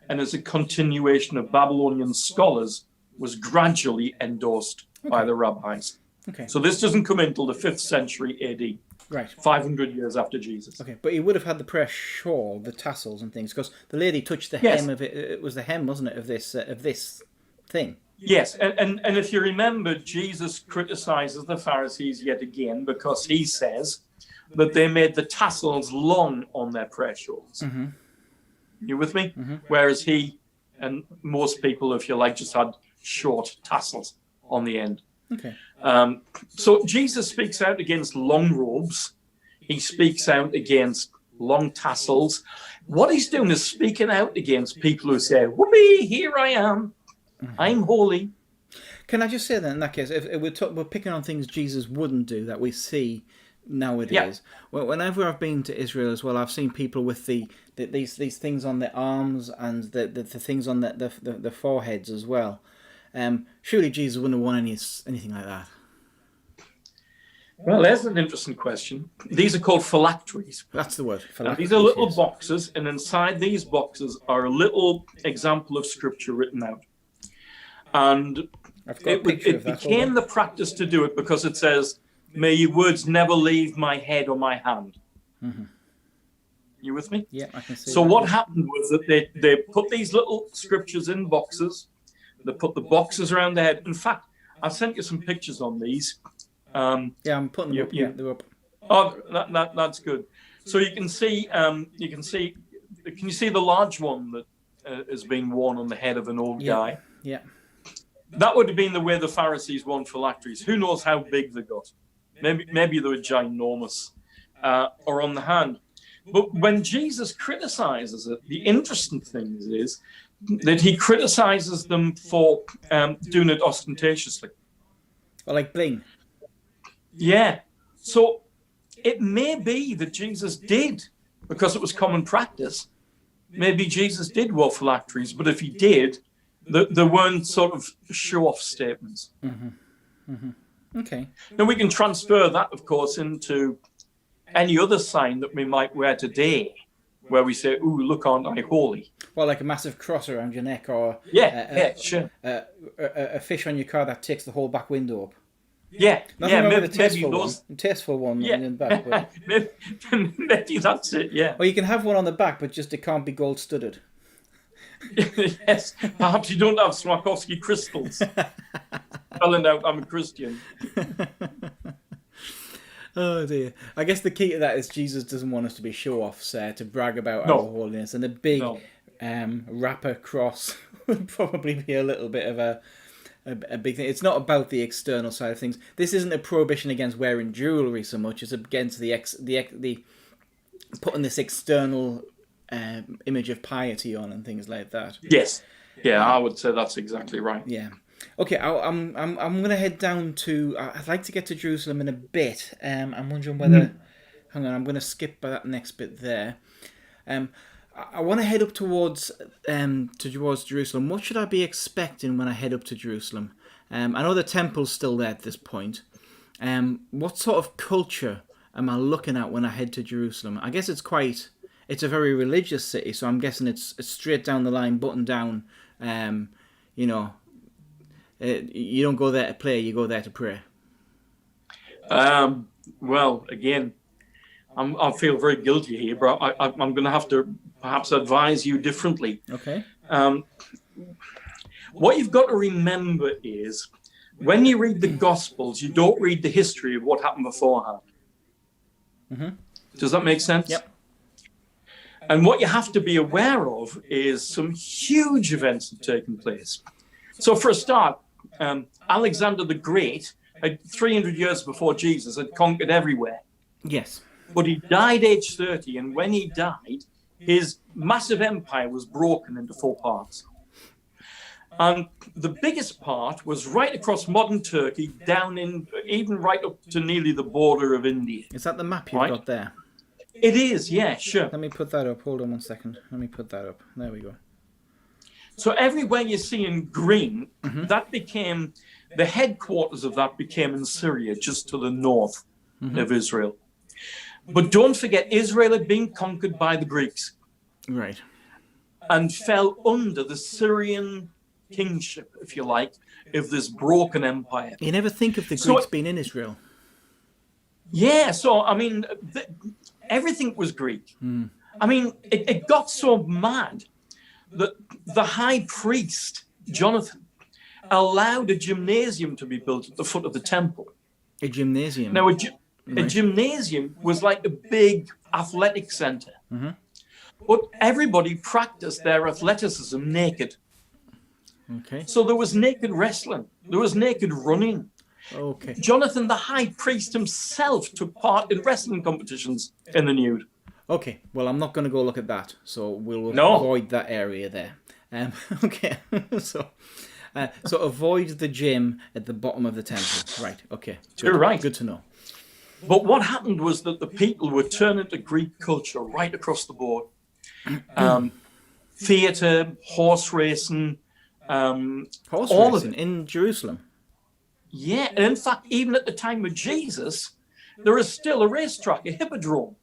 and as a continuation of Babylonian scholars, was gradually endorsed by the rabbis. Okay. So this doesn't come until the 5th century AD. Right. 500 years after Jesus. Okay, but he would have had the prayer shawl, the tassels and things, because the lady touched the hem of it. It was the hem, wasn't it, of this thing? Yes, and if you remember, Jesus criticizes the Pharisees yet again because he says that they made the tassels long on their prayer shawls. Mm-hmm. You with me? Mm-hmm. Whereas he and most people, if you like, just had short tassels on the end. Okay. So Jesus speaks out against long robes. He speaks out against long tassels. What he's doing is speaking out against people who say, "Whoopee, here I am. I'm holy." Can I just say that in that case, if we're picking on things Jesus wouldn't do that we see nowadays. Well, whenever I've been to Israel as well, I've seen people with these things on their arms and the things on the foreheads as well. Surely Jesus wouldn't have worn anything like that. Well, there's an interesting question. These are called phylacteries. That's the word. These are little boxes, and inside these boxes are a little example of scripture written out. And it became the practice to do it because it says, "May your words never leave my head or my hand." Mm-hmm. You with me? Yeah, I can see. So what happened was that they put these little scriptures in boxes. They put the boxes around their head. In fact, I sent you some pictures on these. I'm putting them up. Yeah, they're up. Oh, that's good. So you can see. Can you see the large one that has been worn on the head of an old guy? Yeah. That would have been the way the Pharisees won phylacteries. Who knows how big they got? Maybe they were ginormous, or on the hand. But when Jesus criticizes it, the interesting thing is that he criticizes them for doing it ostentatiously. Or like bling. Yeah. So it may be that Jesus did, because it was common practice. Maybe Jesus did wear phylacteries, but if he did, there weren't sort of show-off statements. Mm-hmm. Mm-hmm. Okay. Now we can transfer that, of course, into any other sign that we might wear today, where we say, "Ooh, look, aren't I holy?" Well, like a massive cross around your neck, or sure. A fish on your car that takes the whole back window up. Yeah, maybe tasteful one in the back. But... maybe that's it. Yeah. Or you can have one on the back, but just it can't be gold studded. Yes, perhaps you don't have Swarovski crystals. Spelling out, "I'm a Christian." Oh dear. I guess the key to that is Jesus doesn't want us to be show-offs, to brag about our holiness, and the big wrapper cross would probably be a little bit of a big thing. It's not about the external side of things. This isn't a prohibition against wearing jewellery so much as against the putting this external image of piety on and things like that. Yes. Yeah, I would say that's exactly right. Yeah. Okay, I'm going to head down to... I'd like to get to Jerusalem in a bit. I'm wondering whether... Hang on, I'm going to skip that next bit there. I want to head up towards Jerusalem. What should I be expecting when I head up to Jerusalem? I know the temple's still there at this point. What sort of culture am I looking at when I head to Jerusalem? I guess it's a very religious city, so I'm guessing it's straight down the line, button down, You don't go there to play, you go there to pray. Well, again, I feel very guilty here, but I'm going to have to perhaps advise you differently. Okay. What you've got to remember is when you read the Gospels, you don't read the history of what happened beforehand. Mm-hmm. Does that make sense? Yep. And what you have to be aware of is some huge events have taken place. So for a start, Alexander the Great, 300 years before Jesus, had conquered everywhere. Yes. But he died age 30, and when he died, his massive empire was broken into 4 parts. And the biggest part was right across modern Turkey, down in, even right up to nearly the border of India. Is that the map you've got there? It is, yeah, sure. Let me put that up. Hold on one second. Let me put that up. There we go. So everywhere you see in green, that became, the headquarters of that became in Syria, just to the north of Israel. But don't forget, Israel had been conquered by the Greeks. Right. And fell under the Syrian kingship, if you like, of this broken empire. You never think of the Greeks being in Israel. Yeah, so, I mean, everything was Greek. I mean, it got so mad that the high priest, Jonathan, allowed a gymnasium to be built at the foot of the temple. A gymnasium? Now, a gymnasium was like a big athletic center. But everybody practiced their athleticism naked. Okay. So there was naked wrestling. There was naked running. Okay. Jonathan, the high priest himself, took part in wrestling competitions in the nude. Okay. Well, I'm not going to go look at that, so we'll avoid that area there. Okay. So avoid the gym at the bottom of the temple. Right. Okay. Good. You're right. Good to know. But what happened was that the people were turning to Greek culture right across the board. Theatre, horse racing. Horse all racing of it. in Jerusalem? Yeah, and in fact, even at the time of Jesus, there is still a racetrack, a hippodrome,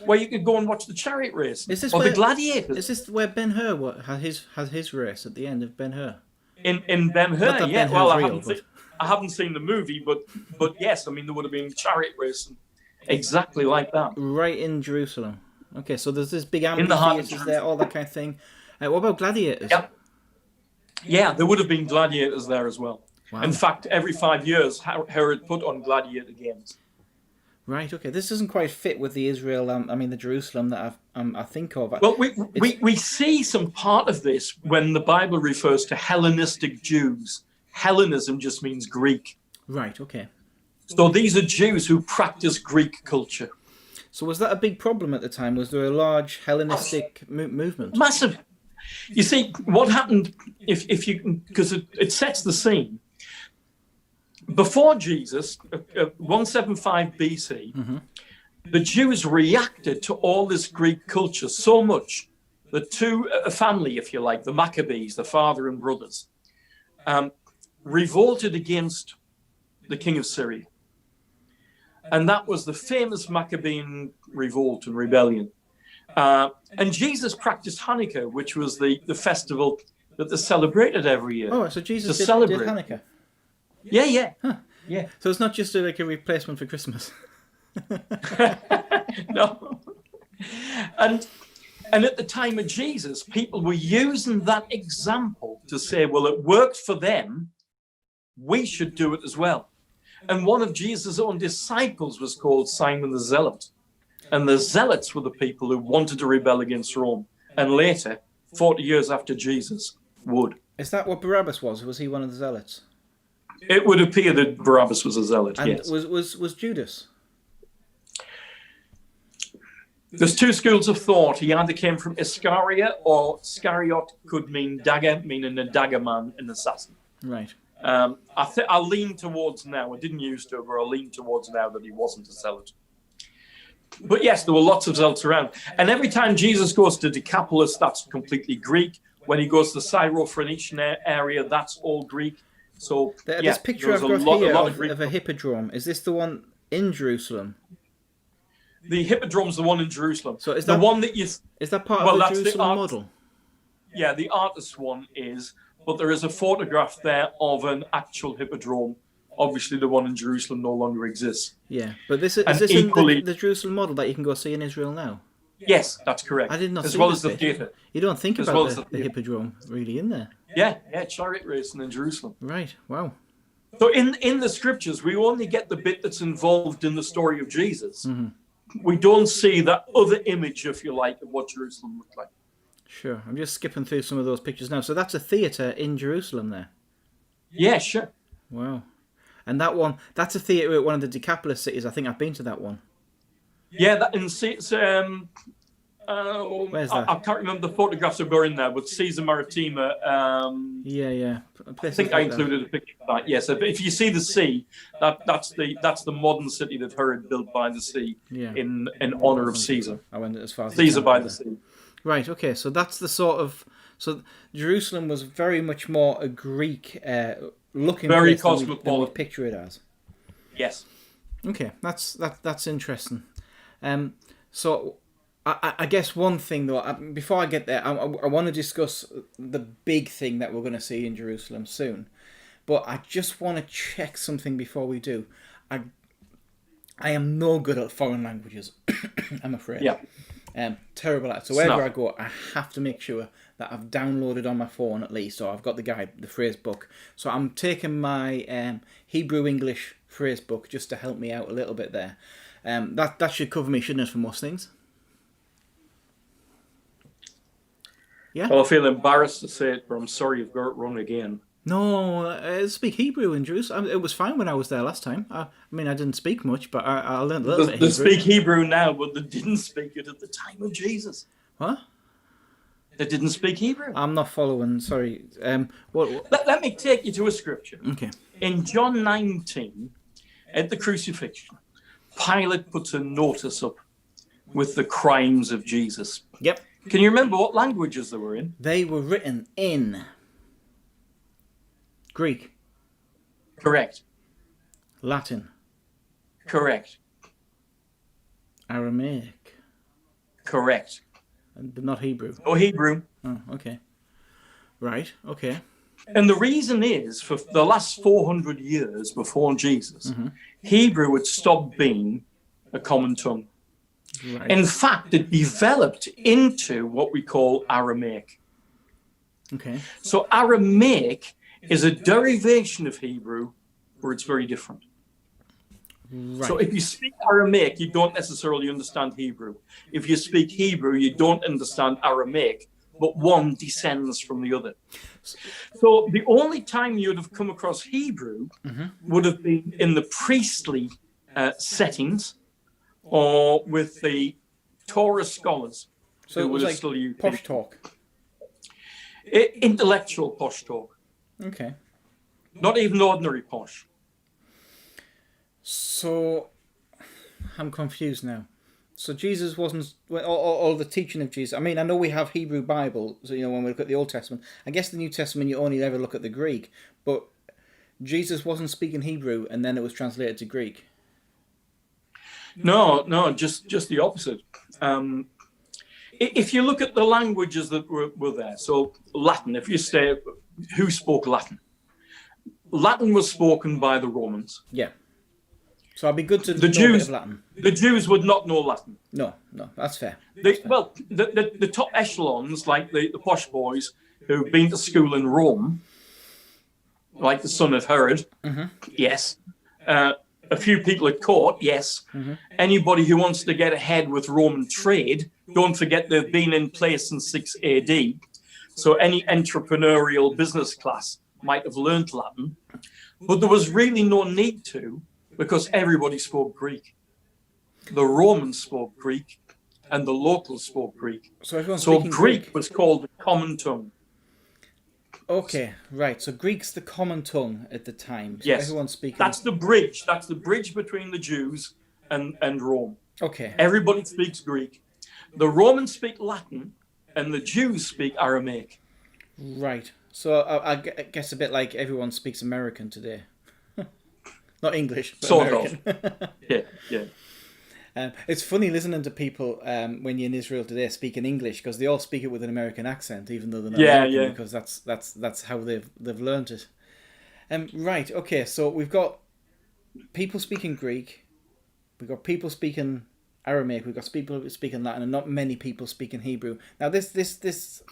where you could go and watch the chariot race. Is this or where, the gladiators. Is this where Ben-Hur had his race at the end of Ben-Hur? In Ben-Hur, yeah. Ben-Hur's Well, I haven't seen the movie, but yes, I mean, there would have been chariot racing exactly like that. Right in Jerusalem. Okay, so there's this big In the heart of amphitheatres there, all that kind of thing. What about gladiators? Yeah, there would have been gladiators there as well. Wow. In fact, every 5 years, Herod put on gladiator games. Right. Okay. This doesn't quite fit with the Israel. The Jerusalem that I think of. Well, we see some part of this when the Bible refers to Hellenistic Jews. Hellenism just means Greek. Right. Okay. So these are Jews who practice Greek culture. So was that a big problem at the time? Was there a large Hellenistic movement? Massive. You see, what happened, if you, because it sets the scene. Before Jesus, 175 BC, the Jews reacted to all this Greek culture so much that a family, if you like, the Maccabees, the father and brothers, revolted against the king of Syria. And that was the famous Maccabean revolt and rebellion. And Jesus practiced Hanukkah, which was the festival that they celebrated every year. Oh, so Jesus did Hanukkah? Yeah. Huh. Yeah. So it's not just like a replacement for Christmas. No. And at the time of Jesus, people were using that example to say, well, it worked for them, we should do it as well. And one of Jesus' own disciples was called Simon the Zealot. And the Zealots were the people who wanted to rebel against Rome. And later, 40 years after Jesus, would. Is that what Barabbas was? Was he one of the Zealots? It would appear that Barabbas was a zealot, and yes. Was Judas? There's two schools of thought. He either came from Iscariot, or Scariot could mean dagger, meaning a dagger man, an assassin. Right. I'll lean towards now. I didn't used to, but I'll lean towards now that he wasn't a zealot. But yes, there were lots of zealots around. And every time Jesus goes to Decapolis, that's completely Greek. When he goes to the Syro-Phoenician area, that's all Greek. So this picture I've got here of a hippodrome, is this the one in Jerusalem? The hippodrome's the one in Jerusalem. So is the that one that you? Is that part of the Jerusalem model? the artist one is, but there is a photograph there of an actual hippodrome. Obviously, the one in Jerusalem no longer exists. Yeah, but is this equally, in the Jerusalem model that you can go see in Israel now? Yes, that's correct. I did not as see well this as the bit. theatre. You don't think as about well as the hippodrome really in there. Yeah, chariot racing in Jerusalem. Right, wow. So in the scriptures, we only get the bit that's involved in the story of Jesus. Mm-hmm. We don't see that other image, if you like, of what Jerusalem looked like. Sure, I'm just skipping through some of those pictures now. So that's a theatre in Jerusalem there? Yeah, sure. Wow. And that's a theatre at one of the Decapolis cities. I think I've been to that one. Yeah, where's that? I can't remember the photographs that were in there, but Caesar Maritima. Yeah. I think I included a picture of that. Yes, if you see the sea, that's the modern city that Herod built by the sea in honor of Caesar. I went as far as Caesar by the sea. Right. Okay. So that's the sort of Jerusalem was very much more a Greek looking very place cosmopolitan than we picture it as. Yes. Okay. That's interesting. So I guess one thing though, before I get there, I want to discuss the big thing that we're going to see in Jerusalem soon. But I just want to check something before we do. I am no good at foreign languages, I'm afraid. Yeah. Terrible at it. So wherever I go, I have to make sure that I've downloaded on my phone at least, or I've got the guide, the phrase book. So I'm taking my Hebrew-English phrase book just to help me out a little bit there. That should cover me, shouldn't it, for most things? Yeah. Well, I feel embarrassed to say it, but I'm sorry you've got it wrong again. No, I speak Hebrew in Jerusalem. It was fine when I was there last time. I mean, I didn't speak much, but I learned a little bit of Hebrew. They speak Hebrew now, but they didn't speak it at the time of Jesus. What? They didn't speak Hebrew. I'm not following, sorry. Let me take you to a scripture. Okay. In John 19, at the crucifixion, Pilate puts a notice up with the crimes of Jesus. Yep. Can you remember what languages they were in? They were written in Greek. Correct. Latin. Correct. Aramaic. Correct. But not Hebrew. No Hebrew. Oh, okay. Right, okay. And the reason is, for the last 400 years before Jesus, Hebrew had stopped being a common tongue. Right. In fact, it developed into what we call Aramaic. Okay. So Aramaic is a derivation of Hebrew where it's very different. Right. So if you speak Aramaic, you don't necessarily understand Hebrew. If you speak Hebrew, you don't understand Aramaic, but one descends from the other. So the only time you'd have come across Hebrew would have been in the priestly settings or with the Torah scholars. So it was like posh talk. Intellectual posh talk. Okay. Not even ordinary posh. So, I'm confused now. So Jesus wasn't, all the teaching of Jesus. I mean, I know we have Hebrew Bible, so when we look at the Old Testament. I guess the New Testament you only ever look at the Greek, but Jesus wasn't speaking Hebrew and then it was translated to Greek. No, just the opposite. If you look at the languages that were there, so Latin, if you say, who spoke Latin? Latin was spoken by the Romans. Yeah. So I'd be good to the know Jews, a bit of Latin. The Jews would not know Latin. No, that's fair. Well, the top echelons, like the posh boys who've been to school in Rome, like the son of Herod, yes. A few people at court, yes. Anybody who wants to get ahead with Roman trade, don't forget they've been in place since 6 AD. So any entrepreneurial business class might have learned Latin. But there was really no need to, because everybody spoke Greek. The Romans spoke Greek, and the locals spoke Greek. So Greek was called the common tongue. Okay, right. So Greek's the common tongue at the time. So yes, everyone's speaking. That's the bridge. That's the bridge between the Jews and Rome. Okay. Everybody speaks Greek. The Romans speak Latin, and the Jews speak Aramaic. Right. So I guess a bit like everyone speaks American today. Not English, but sort American. of. Yeah. It's funny listening to people when you're in Israel today speaking English, because they all speak it with an American accent, even though they're not American, because that's how they've learned it. Right, okay, so we've got people speaking Greek, we've got people speaking Aramaic, we've got people speaking Latin, and not many people speaking Hebrew. Now, this.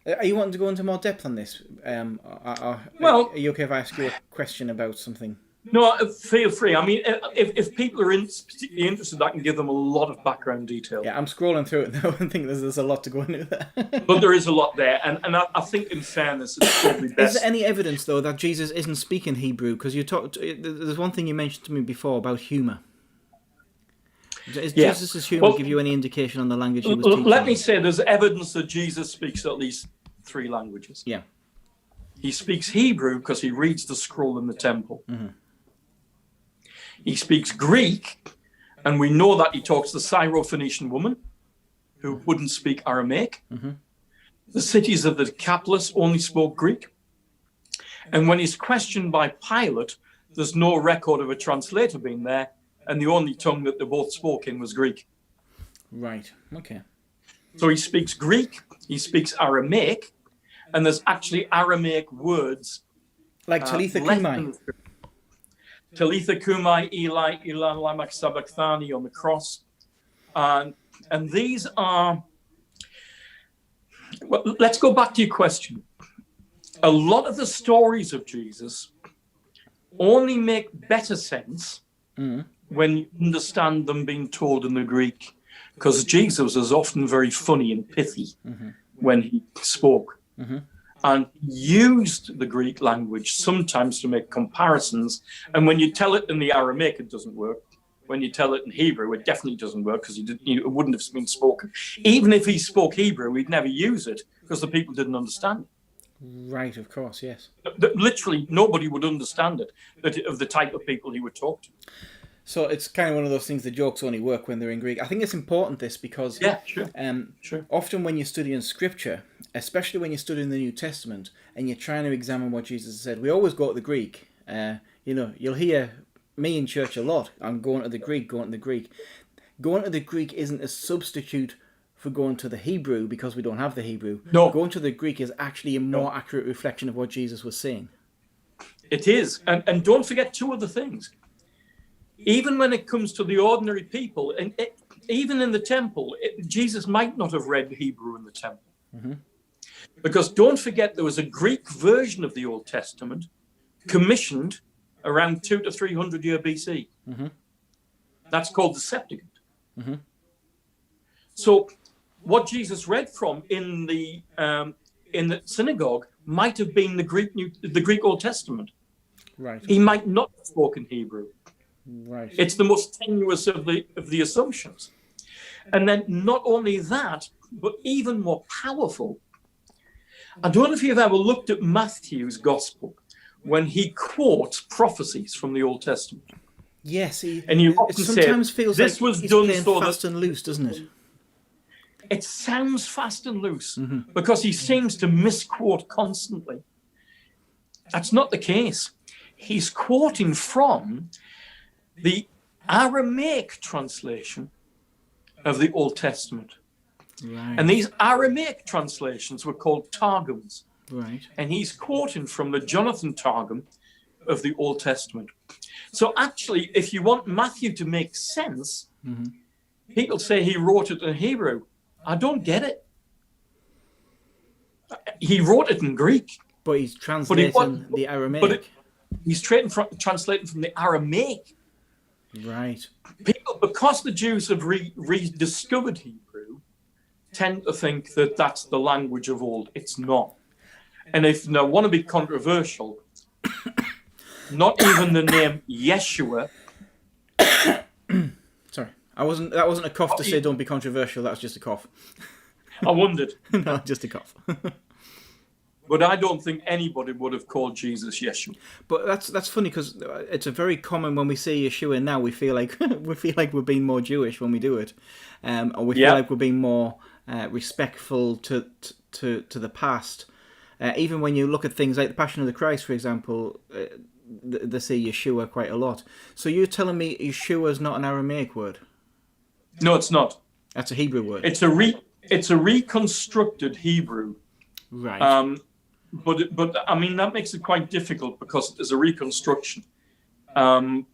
Are you wanting to go into more depth on this? Well, are you okay if I ask you a question about something? No, feel free. I mean, if people are particularly interested, I can give them a lot of background detail. Yeah, I'm scrolling through it now and think there's a lot to go into there. But there is a lot there, and I think, in fairness, it's probably best. Is there any evidence, though, that Jesus isn't speaking Hebrew? Because there's one thing you mentioned to me before about humour. Does Jesus' humour give you any indication on the language he was teaching? Let me say there's evidence that Jesus speaks at least 3 languages. Yeah. He speaks Hebrew because he reads the scroll in the temple. Mm-hmm. He speaks Greek, and we know that he talks to the Syro-Phoenician woman who wouldn't speak Aramaic. Mm-hmm. The cities of the Decapolis only spoke Greek. And when he's questioned by Pilate, there's no record of a translator being there, and the only tongue that they both spoke in was Greek. Right, okay. So he speaks Greek, he speaks Aramaic, and there's actually Aramaic words. Like Talitha Kumai. Talitha Kumai, Eli, Lamak Sabachthani on the cross. And these are... Well, let's go back to your question. A lot of the stories of Jesus only make better sense when you understand them being told in the Greek, because Jesus is often very funny and pithy when he spoke, and used the Greek language sometimes to make comparisons. And when you tell it in the Aramaic, it doesn't work. When you tell it in Hebrew, it definitely doesn't work, because it wouldn't have been spoken. Even if he spoke Hebrew, he'd never use it because the people didn't understand it. Right, of course, yes. Literally, nobody would understand it of the type of people he would talk to. So it's kind of one of those things, the jokes only work when they're in Greek. I think it's important, this, because often when you're studying Scripture, especially when you're studying the New Testament, and you're trying to examine what Jesus said, we always go to the Greek. You'll hear me in church a lot, I'm going to the Greek, going to the Greek. Going to the Greek isn't a substitute for going to the Hebrew, because we don't have the Hebrew. No. Going to the Greek is actually a more accurate reflection of what Jesus was saying. It is. And don't forget 2 other things. Even when it comes to the ordinary people, and even in the temple, Jesus might not have read Hebrew in the temple. Mm-hmm. Because don't forget, there was a Greek version of the Old Testament commissioned around 200 to 300 year BC. Mm-hmm. That's called the Septuagint. Mm-hmm. So what Jesus read from in the synagogue might have been the Greek Old Testament. Right. He might not have spoken Hebrew. Right. It's the most tenuous of the assumptions. And then not only that, but even more powerful. I don't know if you've ever looked at Matthew's gospel when he quotes prophecies from the Old Testament. Yes, and you often sometimes say, feels this like was he's done playing so fast that and loose, doesn't it? It sounds fast and loose because he seems to misquote constantly. That's not the case. He's quoting from the Aramaic translation of the Old Testament. Right. And these Aramaic translations were called Targums. Right. And he's quoting from the Jonathan Targum of the Old Testament. So actually, if you want Matthew to make sense, people say he wrote it in Hebrew. I don't get it. He wrote it in Greek. But he's translating the Aramaic. He's translating from the Aramaic. Right. People, because the Jews have rediscovered Hebrew, tend to think that that's the language of old. It's not. And if they want to be controversial, not even the name Yeshua. Sorry, that wasn't a cough to say don't be controversial. That was just a cough. I wondered. No, just a cough. But I don't think anybody would have called Jesus Yeshua. But that's funny, because it's a very common, when we say Yeshua now, we feel like we're being more Jewish when we do it, or we feel like we're being more respectful to the past. Even when you look at things like the Passion of the Christ, for example, they say Yeshua quite a lot. So you're telling me Yeshua is not an Aramaic word? No, it's not. That's a Hebrew word. It's a reconstructed Hebrew. Right. But I mean, that makes it quite difficult because it is a reconstruction. And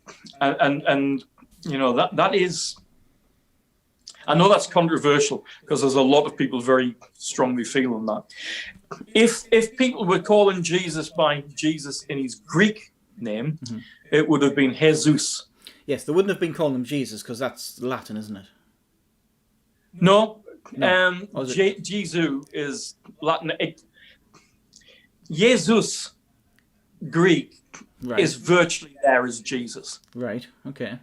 you know, that is, I know that's controversial because there's a lot of people very strongly feeling that. If people were calling Jesus by Jesus in his Greek name, it would have been Jesus. Yes, they wouldn't have been calling him Jesus because that's Latin, isn't it? No. Jesus is Latin. Jesus, Greek, is virtually there as Jesus. Right, okay.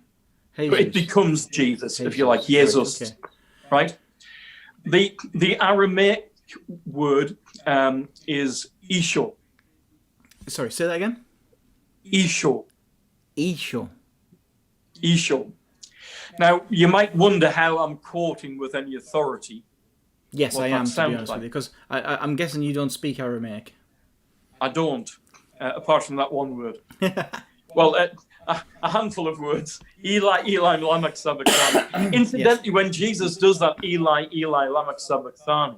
But it becomes Jesus, if you like, Jesus. Right? The Aramaic word is Isho. Sorry, say that again? Isho. Isho. Isho. Now, you might wonder how I'm quoting with any authority. Yes, I am, to be honest with you, because I'm guessing you don't speak Aramaic. I don't, apart from that one word. Well, a handful of words. Eli, Eli, lama sabachthani. Incidentally, when Jesus does that, Eli, Eli, lama sabachthani,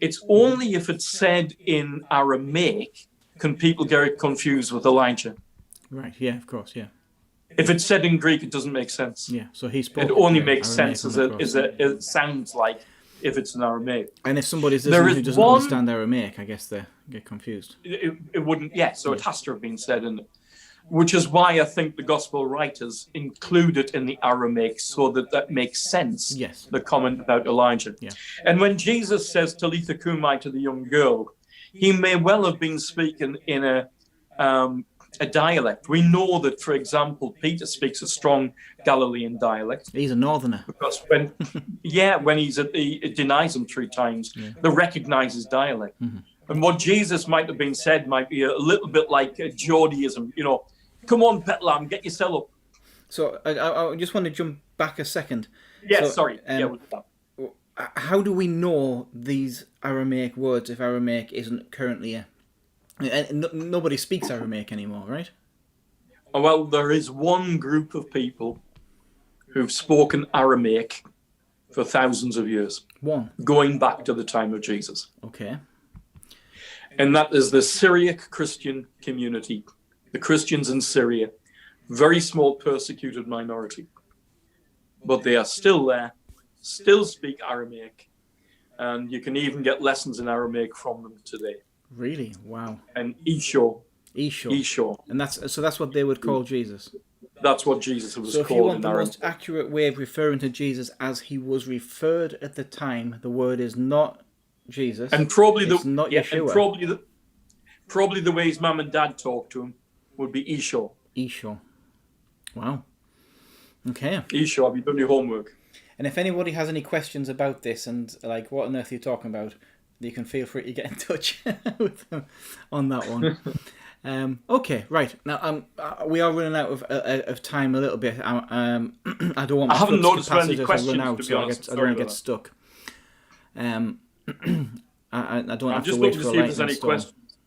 it's only if it's said in Aramaic can people get confused with Elijah. Right, yeah, of course, yeah. If it's said in Greek, it doesn't make sense. Yeah, so he spoke. It only makes Aramaic sense as it sounds like if it's in Aramaic. And if somebody's listening who doesn't understand Aramaic, I guess they get confused. It wouldn't, so it has to have been said in it. Which is why I think the gospel writers include it in the Aramaic so that makes sense. Yes. The comment about Elijah. Yeah. And when Jesus says Talitha Kumai to the young girl, he may well have been speaking in a dialect. We know that, for example, Peter speaks a strong Galilean dialect. He's a northerner. Because when he denies him 3 times, they recognize his dialect. And what Jesus might have been said might be a little bit like a Judaism, you know, come on, pet lamb, get yourself up. So I just want to jump back a second. Yeah, sorry. How do we know these Aramaic words if Aramaic isn't currently nobody speaks Aramaic anymore, right? Well, there is one group of people who've spoken Aramaic for thousands of years. One. Going back to the time of Jesus. Okay. And that is the Syriac Christian community. The Christians in Syria. Very small persecuted minority. But they are still there. Still speak Aramaic. And you can even get lessons in Aramaic from them today. Really? Wow. And Isho. And that's what they would call Jesus. That's what Jesus was called. So if you want the most accurate way of referring to Jesus as he was referred at the time, the word is not Jesus. And probably not Yeshua. And probably the way his mum and dad talked to him would be Isho. Isho. Wow. Okay. Isho, have you done your homework? And if anybody has any questions about this and like what on earth you're talking about, you can feel free to get in touch with them on that one. Okay, right. Now we are running out of time a little bit. I don't want my haven't noticed capacity any to run out, to be honest. I don't want to get stuck. I don't have just to wait looking for to see a if there's any storm. questions.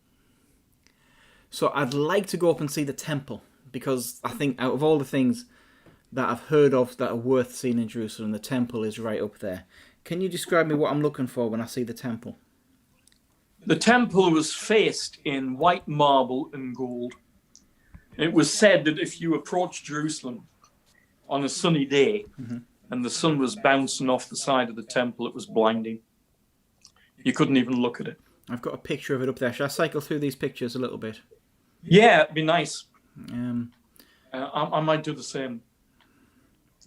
So I'd like to go up and see the temple because I think out of all the things that I've heard of that are worth seeing in Jerusalem, the temple is right up there. Can you describe me what I'm looking for when I see the temple? The temple was faced in white marble and gold. It was said that if you approached Jerusalem on a sunny day and the sun was bouncing off the side of the temple, it was blinding. You couldn't even look at it. I've got a picture of it up there. Shall I cycle through these pictures a little bit? Yeah, it'd be nice. I might do the same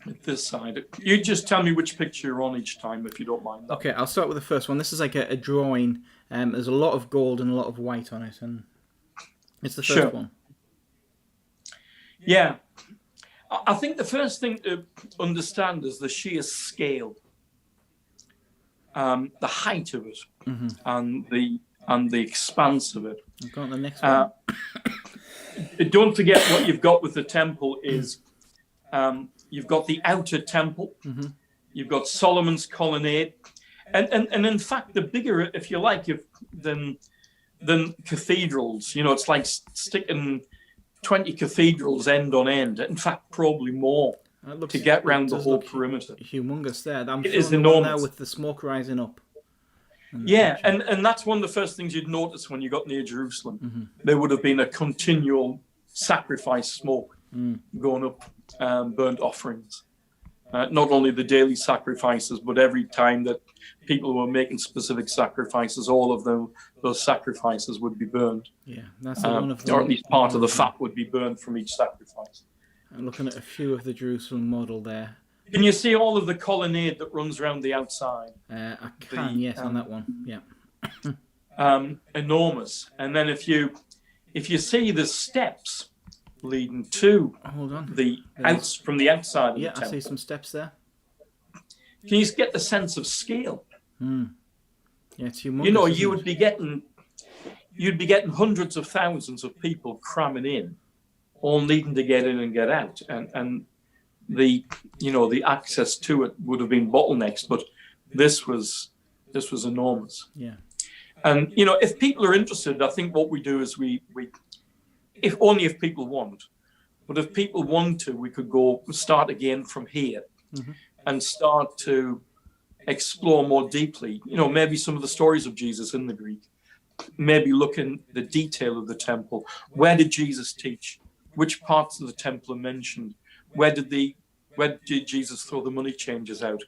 at this side. You just tell me which picture you're on each time, if you don't mind. Okay, I'll start with the first one. This is like a drawing. There's a lot of gold and a lot of white on it, and it's the first one. Yeah. I think the first thing to understand is the sheer scale, the height of it, and the expanse of it. I've got the next one. Don't forget what you've got with the temple is you've got the outer temple, you've got Solomon's colonnade, and in fact the bigger, if you like, than cathedrals. You know, it's like sticking 20 cathedrals end on end. In fact, probably more to get round the whole perimeter. Humongous there. I'm It is showing the one now enormous. with the smoke rising up. Yeah, and that's one of the first things you'd notice when you got near Jerusalem. There would have been a continual sacrifice smoke going up, burnt offerings. Not only the daily sacrifices, but every time that people were making specific sacrifices, all of those sacrifices would be burned. Yeah, that's one of them. Or at least part of the fat would be burned from each sacrifice. I'm looking at a few of the Jerusalem model there. Can you see all of the colonnade that runs around the outside? I can, yes, on that one. Yeah. Enormous. And then if you see the steps leading to from the outside of the temple. I see some steps there. Can you get the sense of scale? Yeah, it's humongous. You'd be getting hundreds of thousands of people cramming in, all needing to get in and get out, and the access to it would have been bottlenecks, but this was enormous. Yeah. And if people are interested, I think what we do is we if people want, but if people want to, we could start again from here and start to explore more deeply, maybe some of the stories of Jesus in the Greek, maybe look in the detail of the temple. Where did Jesus teach? Which parts of the temple are mentioned? Where did Jesus throw the money changers out?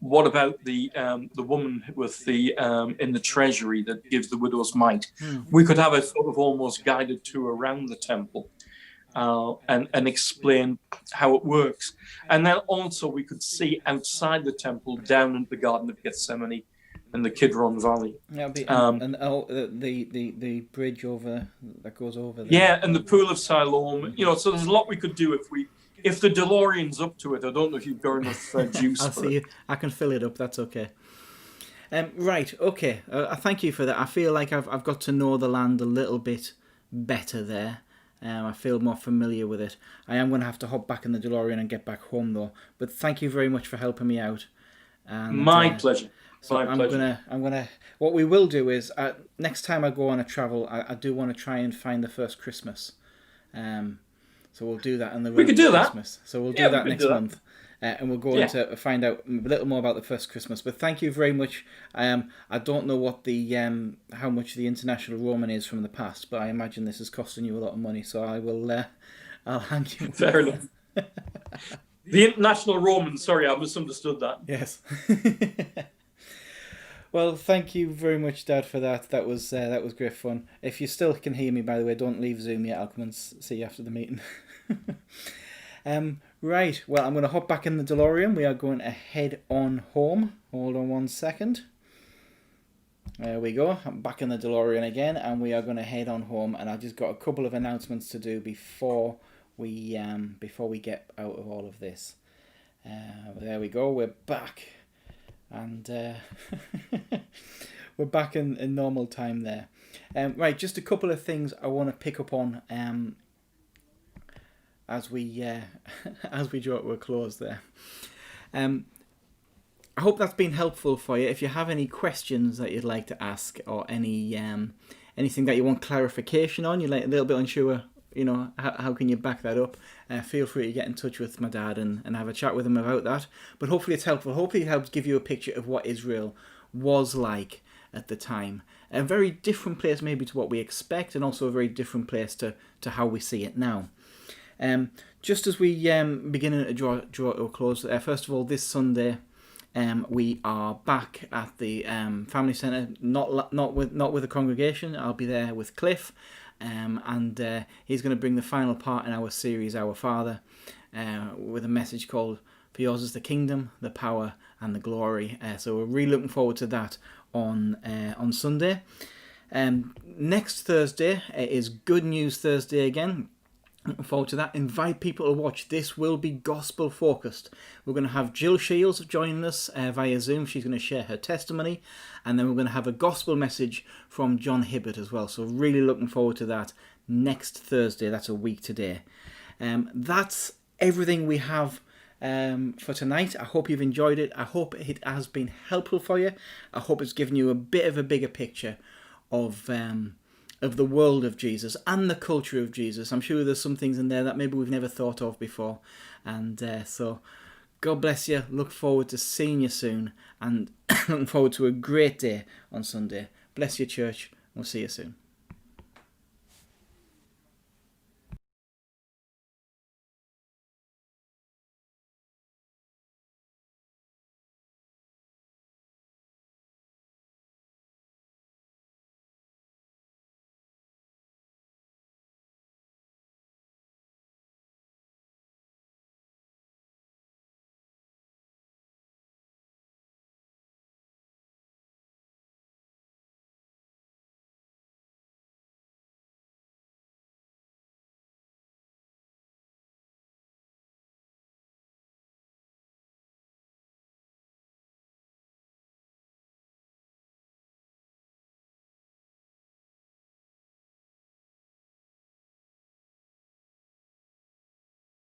What about the woman with in the treasury that gives the widow's mite? We could have a sort of almost guided tour around the temple and explain how it works. And then also we could see outside the temple down into the Garden of Gethsemane and the Kidron Valley. Yeah, the bridge over that goes over there. Yeah, and the Pool of Siloam. So there's a lot we could do if the DeLorean's up to it. I don't know if you've got enough juice. I'll see you. I can fill it up. That's okay. Right. Okay. Thank you for that. I feel like I've got to know the land a little bit better there. I feel more familiar with it. I am going to have to hop back in the DeLorean and get back home though. But thank you very much for helping me out. And, My pleasure. So I'm gonna. What we will do is next time I go on a travel, I do want to try and find the first Christmas. So we'll do that in the we could do Christmas. That. So we'll do that next month, and we'll go into find out a little more about the first Christmas. But thank you very much. I don't know what how much the International Roman is from the past, but I imagine this is costing you a lot of money. So I will. I'll hand you. Fair enough. The International Roman. Sorry, I misunderstood that. Yes. Well, thank you very much, Dad, for that. That was great fun. If you still can hear me, by the way, don't leave Zoom yet. I'll come and see you after the meeting. Right. Well, I'm going to hop back in the DeLorean. We are going to head on home. Hold on 1 second. There we go. I'm back in the DeLorean again, and we are going to head on home. And I've just got a couple of announcements to do before we get out of all of this. There we go. We're back. And we're back in normal time there. Right, just a couple of things I want to pick up on as we draw to a close there. I hope that's been helpful for you. If you have any questions that you'd like to ask, or any anything that you want clarification on, you're like a little bit unsure, how can you back that up? Feel free to get in touch with my dad and have a chat with him about that. But hopefully it's helpful. Hopefully it helps give you a picture of what Israel was like at the time. A very different place maybe to what we expect, and also a very different place to how we see it now. Just as we begin to draw to a close, first of all, this Sunday we are back at the family centre, not with the congregation. I'll be there with Cliff. And he's going to bring the final part in our series, Our Father, with a message called "For Yours is the Kingdom, the Power, and the Glory." So we're really looking forward to that on Sunday. Next Thursday is Good News Thursday again. Looking forward to that. Invite people to watch. This will be gospel focused. We're going to have Jill Shields joining us via Zoom. She's going to share her testimony, and then we're going to have a gospel message from John Hibbert as well. So really looking forward to that next Thursday. That's a week today. That's everything we have for tonight. I hope you've enjoyed it. I hope it has been helpful for you. I hope it's given you a bit of a bigger picture of of the world of Jesus and the culture of Jesus. I'm sure there's some things in there that maybe we've never thought of before. And so God bless you. Look forward to seeing you soon, and looking forward to a great day on Sunday. Bless you, church. We'll see you soon.